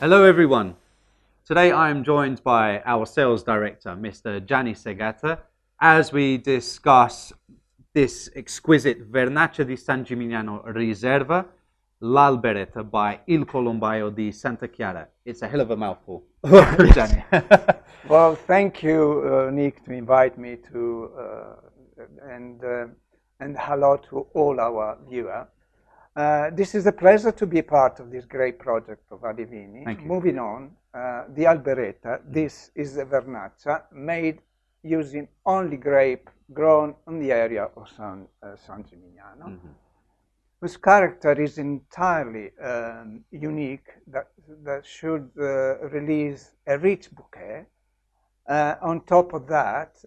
Hello everyone. Today I am joined by our sales director, Mr. Gianni, as we discuss this exquisite Vernaccia di San Gimignano Riserva, l'albereta by Il Colombaio di Santa Chiara. It's a hell of a mouthful. Gianni. Well, thank you, Nick, to invite me to and hello to all our viewers. This is a pleasure to be part of this great project of Alivini. Thank you. Moving on, the albereta. This is a Vernaccia made using only grape grown on the area of San Gimignano, whose character is entirely unique. That should release a rich bouquet. On top of that,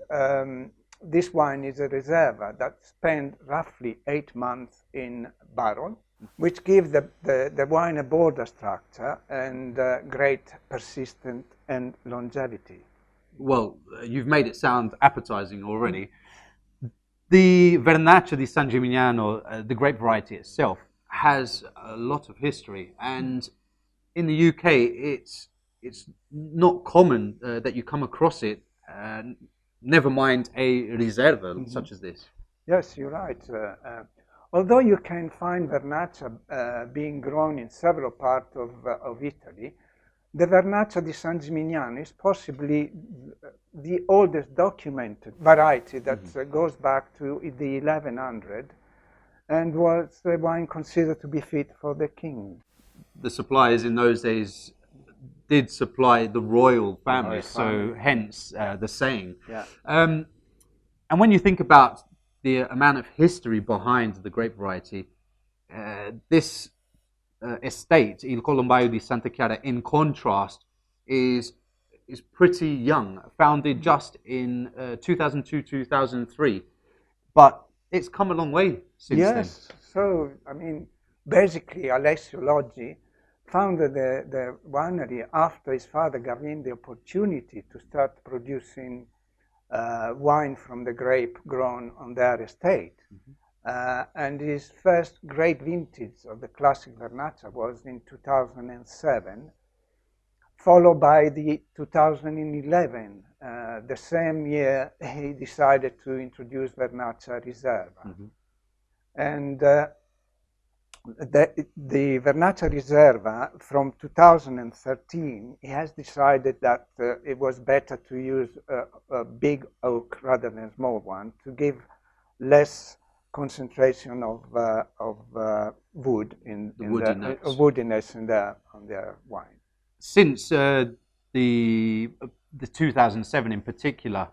this wine is a Riserva that spent roughly 8 months in barrel, which gives the wine a border structure and great persistence and longevity. Well, you've made it sound appetizing already. The Vernaccia di San Gimignano, the grape variety itself, has a lot of history, and in the UK it's not common that you come across it, never mind a Riserva such as this. Yes, you're right. Although you can find Vernaccia being grown in several parts of Italy, the Vernaccia di San Gimignano is possibly the oldest documented variety that goes back to the 1100 and was a wine considered to be fit for the king. The suppliers in those days did supply the royal family, so hence the saying. Yeah. And when you think about the amount of history behind the grape variety, this estate, Il Colombaio di Santa Chiara, in contrast, is pretty young, founded just in 2002-2003, but it's come a long way since then. Yes, so I mean, basically Alessio Loggi founded the winery after his father gave him the opportunity to start producing wine from the grape grown on their estate. And his first great vintage of the classic Vernaccia was in 2007, followed by the 2011. The same year he decided to introduce Vernaccia Riserva. And the Vernaccia Riserva from 2013, he has decided that it was better to use a big oak rather than a small one to give less concentration of wood in the woodiness on the wine. Since the 2007 in particular,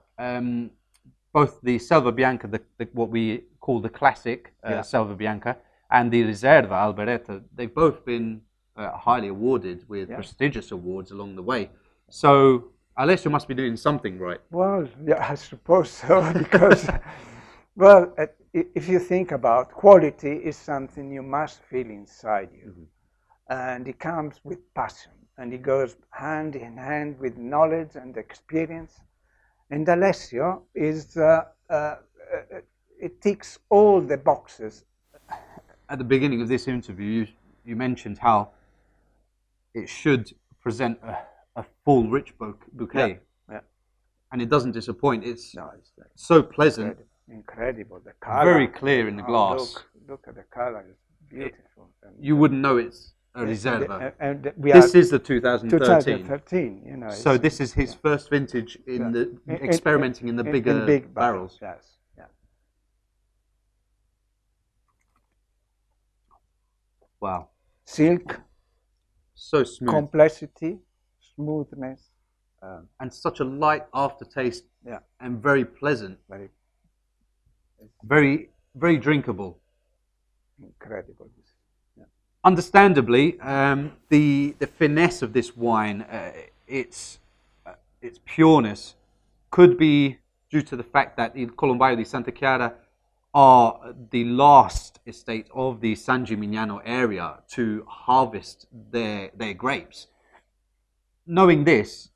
both the Selvabianca, what we call the classic Selvabianca, and the Riserva Albereta, they've both been highly awarded with prestigious awards along the way. So Alessio must be doing something right. Well, yeah, I suppose so, because, well, if you think about quality is something you must feel inside you. And it comes with passion, and it goes hand in hand with knowledge and experience. And Alessio is, it ticks all the boxes. At the beginning of this interview, you mentioned how it should present a full, rich bouquet. Yeah. And it doesn't disappoint. It's so pleasant. Incredible. The color. Very clear in the glass. Look at the color. It's beautiful. You wouldn't know it's a Riserva. This is the 2013. 2013, you know. So this is his first vintage in the experimenting in the bigger barrels. Yes. Wow. Silk. So smooth. Complexity, smoothness. And such a light aftertaste. Yeah. And very pleasant. Very, very drinkable. Incredible. Yeah. Understandably, the finesse of this wine, its pureness, could be due to the fact that Il Colombaio di Santa Chiara are the last estate of the San Gimignano area to harvest their grapes. Knowing this,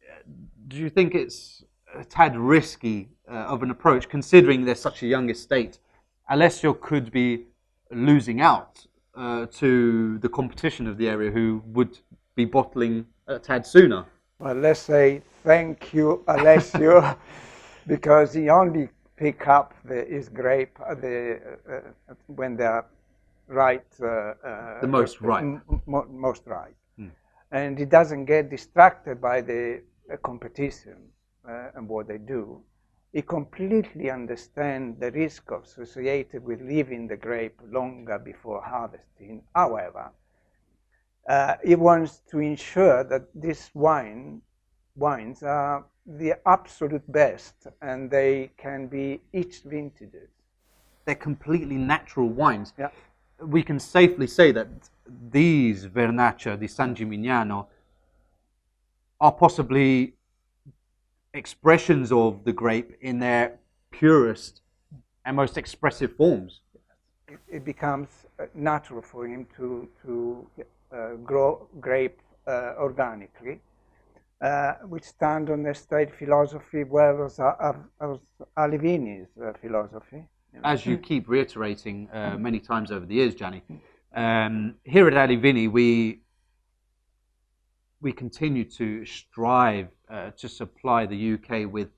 do you think it's a tad risky of an approach, considering they're such a young estate? Alessio could be losing out to the competition of the area, who would be bottling a tad sooner. Well, let's say thank you, Alessio, because he only pick up his grape when they are right. The most ripe. Most ripe. And he doesn't get distracted by the competition and what they do. He completely understands the risk associated with leaving the grape longer before harvesting. However, he wants to ensure that these wines are the absolute best, and they can be each vintages. They're completely natural wines. Yeah. We can safely say that these Vernaccia di San Gimignano are possibly expressions of the grape in their purest and most expressive forms. It becomes natural for him to grow grape organically, which stand on the state philosophy, whereas Alivini's philosophy. As you keep reiterating many times over the years, Gianni, here at Alivini, we continue to strive to supply the UK with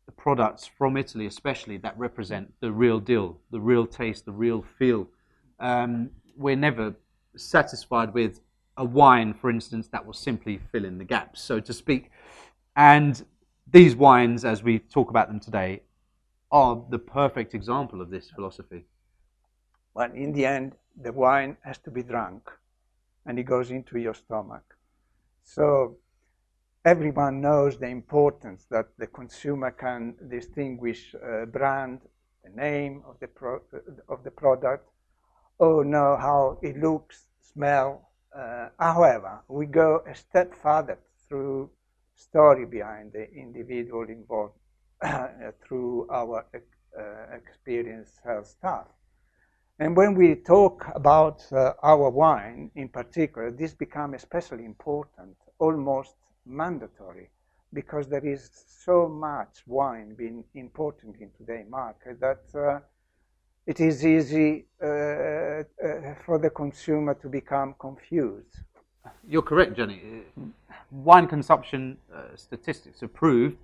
the products from Italy, especially that represent the real deal, the real taste, the real feel. We're never satisfied with a wine, for instance, that will simply fill in the gaps, so to speak. And these wines, as we talk about them today, are the perfect example of this philosophy. Well, in the end, the wine has to be drunk, and it goes into your stomach. So everyone knows the importance that the consumer can distinguish brand, the name of the product, or know how it looks, smell. However, we go a step further through story behind the individual involved through our experienced sales staff. And when we talk about our wine in particular, this becomes especially important, almost mandatory, because there is so much wine being imported into the market that it is easy for the consumer to become confused. You're correct, Gianni. Wine consumption statistics have proved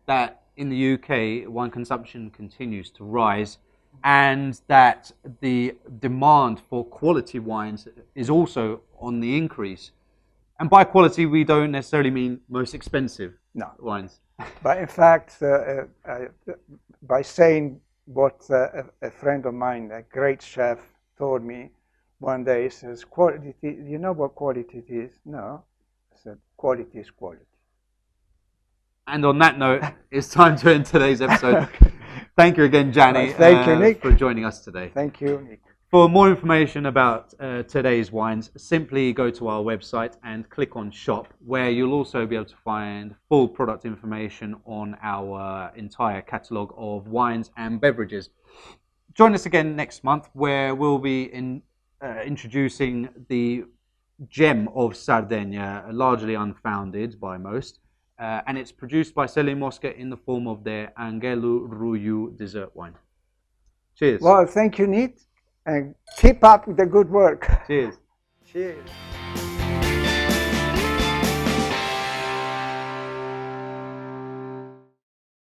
that in the UK, wine consumption continues to rise, and that the demand for quality wines is also on the increase. And by quality, we don't necessarily mean most expensive wines. But in fact, by saying what a friend of mine, a great chef, told me one day, he says, quality, you know what quality it is? No. I said, quality is quality. And on that note, it's time to end today's episode. Thank you again, Gianni, thank you, Nick, for joining us today. Thank you, Nick. For more information about today's wines, simply go to our website and click on Shop, where you'll also be able to find full product information on our entire catalogue of wines and beverages. Join us again next month, where we'll be introducing the gem of Sardinia, largely unfounded by most, and it's produced by Selle Mosca in the form of their Angelu Ruyu dessert wine. Cheers. Well, thank you, Nick, and keep up the good work. Cheers. Cheers.